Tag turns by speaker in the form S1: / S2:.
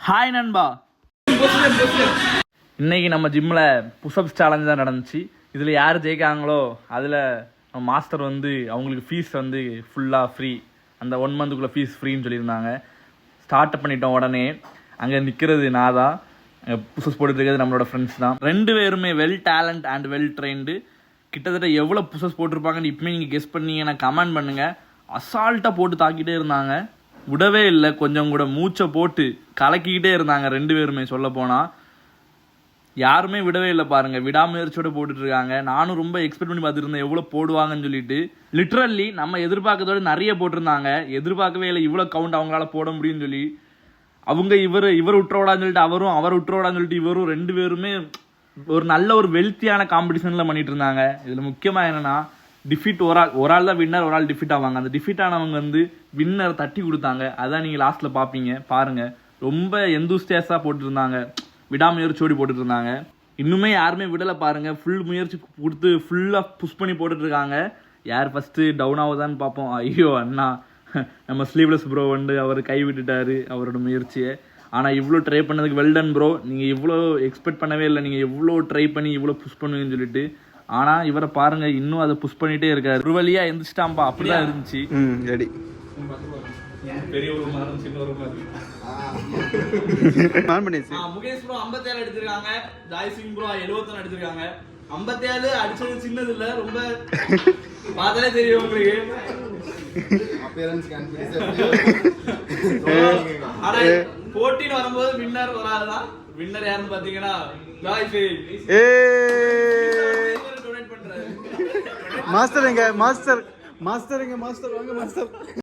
S1: Hi நண்பா, இன்னைக்கு நம்ம ஜிம்மில் புஷ்அப்ஸ் சேலஞ்ச் தான் நடந்துச்சு. இதில் யார் ஜெயிக்காங்களோ அதில் நம்ம மாஸ்டர் வந்து அவங்களுக்கு ஃபீஸ் வந்து ஃபுல்லாக ஃப்ரீ, அந்த 1 மந்த்துக்குள்ளே ஃபீஸ் ஃப்ரீன்னு சொல்லியிருந்தாங்க. ஸ்டார்ட் பண்ணிட்டோம். உடனே அங்கே நிற்கிறது நான் தான், புஷ்அப்ஸ் போட்டுட்டு இருக்கிறது நம்மளோட ஃப்ரெண்ட்ஸ் தான். 2 பேருமே well talent and well trained. கிட்டத்தட்ட எவ்வளோ புஷ்அப்ஸ் போட்டிருப்பாங்கன்னு இப்போமே நீங்கள் கெஸ் பண்ணீங்கன்னா கமெண்ட் பண்ணுங்கள். அசால்ட்டாக போட்டு தாக்கிட்டே இருந்தாங்க, விடவே இல்லை. கொஞ்சம் கூட மூச்சை போட்டு கலக்கிக்கிட்டே இருந்தாங்க 2 பேருமே. சொல்ல போனால் யாருமே விடவே இல்லை பாருங்க, விடாமுயற்சியோட போட்டுட்டு இருக்காங்க. நானும் ரொம்ப எக்ஸ்பெக்ட் பண்ணி பார்த்துருந்தேன் எவ்வளோ போடுவாங்கன்னு சொல்லிட்டு. லிட்ரலி நம்ம எதிர்பார்க்கறதோட நிறைய போட்டிருந்தாங்க. எதிர்பார்க்கவே இல்லை இவ்வளோ கவுண்ட் அவங்களால போட முடியும்னு சொல்லி. அவங்க இவர் விட்டுறோடான்னு சொல்லிட்டு அவர் விட்டுறோடான்னு சொல்லிட்டு இவரும் 2 பேருமே ஒரு நல்ல ஒரு வெல்த்தியான காம்படிஷனில் பண்ணிட்டு இருந்தாங்க. இதில் முக்கியமாக என்னன்னா, டிஃபீட் ஒரு ஆள் தான் வின்னர், ஒரு ஆள் டிஃபீட் ஆவாங்க. அந்த டிஃபீட் ஆனவங்க வந்து வின்னர் தட்டி கொடுத்தாங்க. அதான் நீங்கள் லாஸ்ட்டில் பார்ப்பீங்க பாருங்கள். ரொம்ப எந்தூஸ்டியஸாக போட்டுருந்தாங்க, விடாமுயற்சியோடு போட்டுட்டு இருந்தாங்க. இன்னுமே யாருமே விடலை பாருங்கள், ஃபுல் முயற்சி கொடுத்து ஃபுல்லாக புஷ் பண்ணி போட்டுட்ருக்காங்க. யார் ஃபஸ்ட்டு டவுன் ஆகுதான்னு பார்ப்போம். ஐயோ அண்ணா, நம்ம ஸ்லீவ்லெஸ் ப்ரோ வந்து அவர் கை விட்டுட்டாரு அவரோட முயற்சியை. ஆனால் இவ்வளோ ட்ரை பண்ணதுக்கு வெல்டன் ப்ரோ, நீங்கள் இவ்வளோ எக்ஸ்பெக்ட் பண்ணவே இல்லை, நீங்கள் எவ்வளோ ட்ரை பண்ணி இவ்வளோ புஷ் பண்ணுவீங்கன்னு சொல்லிட்டு. ஆனால் இவரை பாருங்க, இன்னும் அதை புஷ் பண்ணிகிட்டே இருக்காரு. ஒரு வழியாக எந்திரிச்சிட்டாம்பா, அப்படிதான் இருந்துச்சு.
S2: ரெடி
S1: பெரிய ஒரு மாறும், சின்ன ஒரு மாறும். முகேஷ் ப்ரோ 57 எடுத்திருக்காங்க, ஜாய் சிங் ப்ரோ 71 எடுத்திருக்காங்க. 57 அடிச்சது சின்னது இல்ல, ரொம்ப பார்த்தாலே தெரியும் உங்களுக்கு. ஆனா போட்டின்னு வரும்போது வின்னர் ஒரு ஆள் தான். வின்னர் யாருன்னு பாத்தீங்கன்னா ஜாய் சிங்.
S2: மாஸ்டர் எங்க மாஸ்டர் வாங்க மாஸ்டர்.